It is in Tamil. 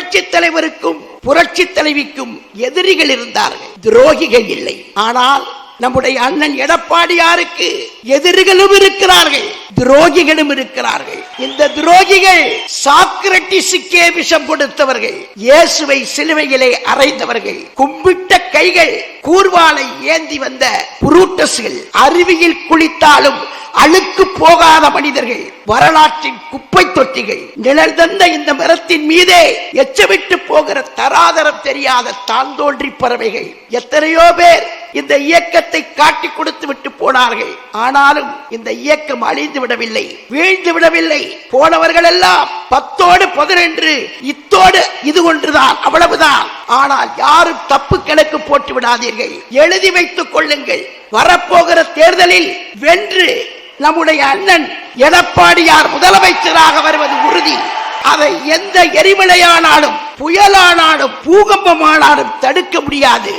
புரட்சி தலைவருக்கும் புரட்சி தலைவிக்கும் எதிரிகள் இருந்தார்கள், துரோகிகள் இல்லை. ஆனால் நம்முடைய அண்ணன் எடப்பாடியாருக்கு எதிரிகளும் இருக்கிறார்கள், துரோகிகளும் இருக்கிறார்கள். இந்த துரோகிகள் சாக்ரட்டிஸுக்கே விஷம் கொடுத்தவர்கள், இயேசுவை சிலுவையிலே அறைந்தவர்கள், கும்பிட்ட கைகள், கூர்வாளை ஏந்தி வந்த புரூட்டஸ்கள், அருவியில் குளித்தாலும் அழுக்கு போகாத மனிதர்கள், வரலாற்றின் குப்பை தொட்டிகள், நிழல் தந்த இந்த மரத்தின் மீதே எச்சவிட்டு போகிற தராதரம் தெரியாத தான் தோன்றி பறவைகள். எத்தனையோ பேர் இந்த இயக்கத்தை காட்டி கொடுத்து விட்டு போனார்கள். ஆனாலும் இந்த இயக்கம் அழிந்து விடவில்லை, வீழ்ந்து விடவில்லை. போனவர்கள் எல்லாம் 10ஓடு 11 இத்தோடு இது ஒன்றுதான், அவ்வளவுதான். ஆனால் யாரும் தப்பு கணக்கு போட்டு விடாதீர்கள், எழுதி வைத்துக் கொள்ளுங்கள். வரப்போகிற தேர்தலில் வென்று நம்முடைய அண்ணன் எடப்பாடியார் முதலமைச்சராக வருவது உறுதி. அதை எந்த எரிமலையானாலும் புயலானாலும் பூகம்பமானாலும் தடுக்க முடியாது.